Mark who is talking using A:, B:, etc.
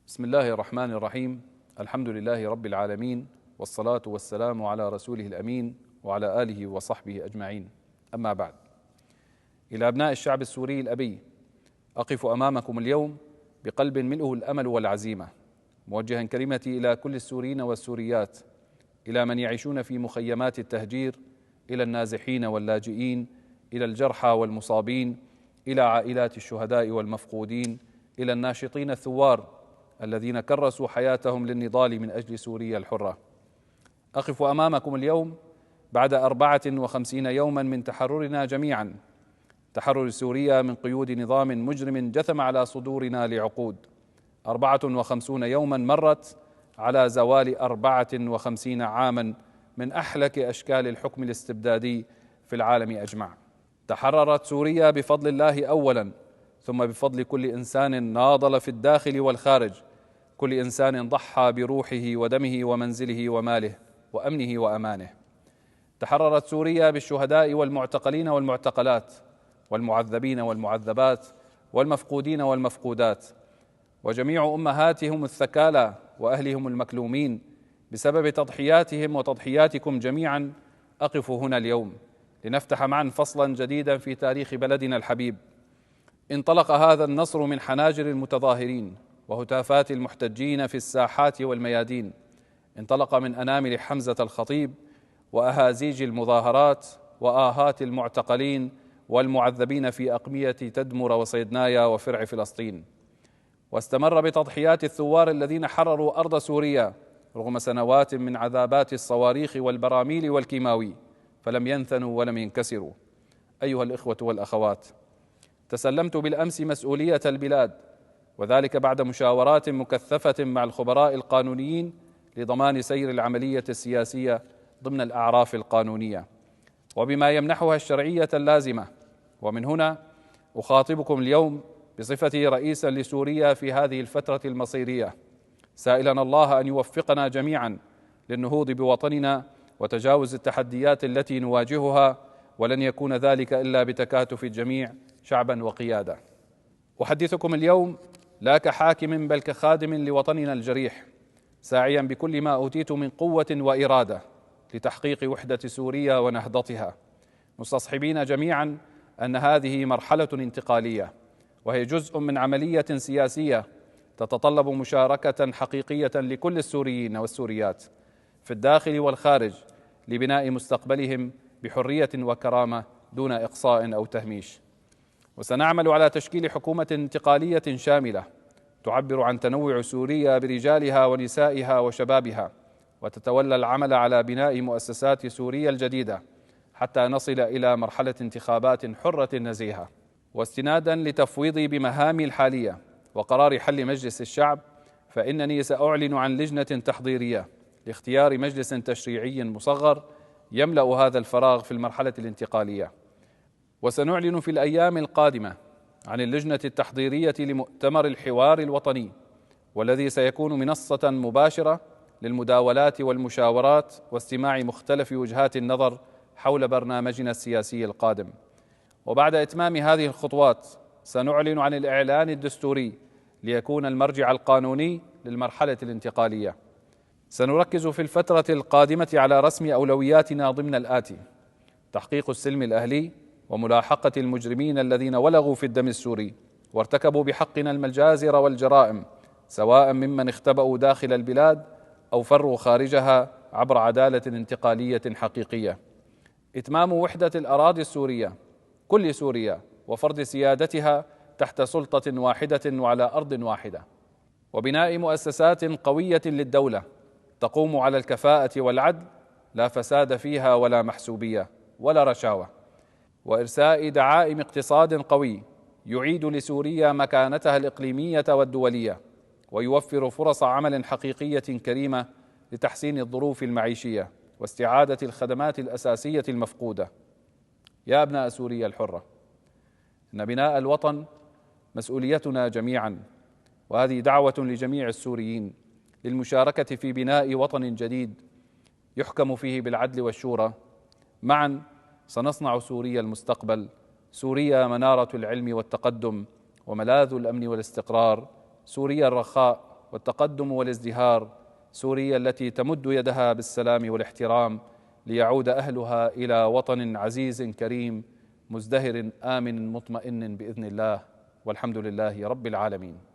A: بسم الله الرحمن الرحيم. الحمد لله رب العالمين، والصلاة والسلام على رسوله الأمين وعلى آله وصحبه أجمعين. أما بعد، إلى أبناء الشعب السوري الأبي، أقف أمامكم اليوم بقلب ملئه الأمل والعزيمة، موجها كلمتي إلى كل السوريين والسوريات، إلى من يعيشون في مخيمات التهجير، إلى النازحين واللاجئين، إلى الجرحى والمصابين، إلى عائلات الشهداء والمفقودين، إلى الناشطين الثوار الذين كرسوا حياتهم للنضال من أجل سوريا الحرة. أقف أمامكم اليوم بعد 54 يوما من تحررنا جميعا، تحرر سوريا من قيود نظام مجرم جثم على صدورنا لعقود. 54 يوما مرت على زوال 54 عاما من أحلك أشكال الحكم الاستبدادي في العالم أجمع. تحررت سوريا بفضل الله أولا، ثم بفضل كل إنسان ناضل في الداخل والخارج، كل إنسان ضحى بروحه ودمه ومنزله وماله وأمنه وأمانه. تحررت سوريا بالشهداء والمعتقلين والمعتقلات، والمعذبين والمعذبات، والمفقودين والمفقودات، وجميع أمهاتهم الثكالى وأهلهم المكلومين بسبب تضحياتهم وتضحياتكم جميعا. أقف هنا اليوم لنفتح معا فصلا جديدا في تاريخ بلدنا الحبيب. انطلق هذا النصر من حناجر المتظاهرين وهتافات المحتجين في الساحات والميادين، انطلق من أنامل حمزة الخطيب وأهازيج المظاهرات وآهات المعتقلين والمعذبين في أقمية تدمر وصيدنايا وفرع فلسطين، واستمر بتضحيات الثوار الذين حرروا أرض سوريا رغم سنوات من عذابات الصواريخ والبراميل والكيماوي، فلم ينثنوا ولم ينكسروا. أيها الإخوة والأخوات، تسلمت بالأمس مسؤولية البلاد، وذلك بعد مشاورات مكثفة مع الخبراء القانونيين لضمان سير العملية السياسية ضمن الأعراف القانونية وبما يمنحها الشرعية اللازمة. ومن هنا أخاطبكم اليوم بصفتي رئيسا لسوريا في هذه الفترة المصيرية، سائلا الله أن يوفقنا جميعا للنهوض بوطننا وتجاوز التحديات التي نواجهها، ولن يكون ذلك إلا بتكاتف الجميع شعبا وقيادة. أحدثكم اليوم لا كحاكم بل كخادم لوطننا الجريح، ساعيا بكل ما أوتيت من قوة وإرادة لتحقيق وحدة سوريا ونهضتها، مستصحبين جميعا أن هذه مرحلة انتقالية، وهي جزء من عملية سياسية تتطلب مشاركة حقيقية لكل السوريين والسوريات في الداخل والخارج لبناء مستقبلهم بحرية وكرامة دون إقصاء أو تهميش. وسنعمل على تشكيل حكومة انتقالية شاملة تعبر عن تنوع سوريا برجالها ونسائها وشبابها، وتتولى العمل على بناء مؤسسات سوريا الجديدة حتى نصل إلى مرحلة انتخابات حرة نزيهة. واستنادا لتفويضي بمهامي الحالية وقرار حل مجلس الشعب، فإنني سأعلن عن لجنة تحضيرية لاختيار مجلس تشريعي مصغر يملأ هذا الفراغ في المرحلة الانتقالية. وسنعلن في الأيام القادمة عن اللجنة التحضيرية لمؤتمر الحوار الوطني، والذي سيكون منصة مباشرة للمداولات والمشاورات واستماع مختلف وجهات النظر حول برنامجنا السياسي القادم. وبعد إتمام هذه الخطوات سنعلن عن الإعلان الدستوري ليكون المرجع القانوني للمرحلة الانتقالية. سنركز في الفترة القادمة على رسم أولوياتنا ضمن الآتي: تحقيق السلم الأهلي وملاحقة المجرمين الذين ولغوا في الدم السوري وارتكبوا بحقنا المجازر والجرائم، سواء ممن اختبأوا داخل البلاد أو فروا خارجها، عبر عدالة انتقالية حقيقية. إتمام وحدة الأراضي السورية، كل سوريا، وفرض سيادتها تحت سلطة واحدة وعلى أرض واحدة، وبناء مؤسسات قوية للدولة تقوم على الكفاءة والعدل، لا فساد فيها ولا محسوبية ولا رشاوى، وإرساء دعائم اقتصاد قوي يعيد لسوريا مكانتها الإقليمية والدولية، ويوفر فرص عمل حقيقية كريمة لتحسين الظروف المعيشية واستعادة الخدمات الأساسية المفقودة. يا أبناء سوريا الحرة، إن بناء الوطن مسؤوليتنا جميعا، وهذه دعوة لجميع السوريين للمشاركة في بناء وطن جديد يحكم فيه بالعدل والشورى. معا سنصنع سوريا المستقبل، سوريا منارة العلم والتقدم وملاذ الأمن والاستقرار، سوريا الرخاء والتقدم والازدهار، سوريا التي تمد يدها بالسلام والاحترام ليعود أهلها إلى وطن عزيز كريم مزدهر آمن مطمئن بإذن الله، والحمد لله رب العالمين.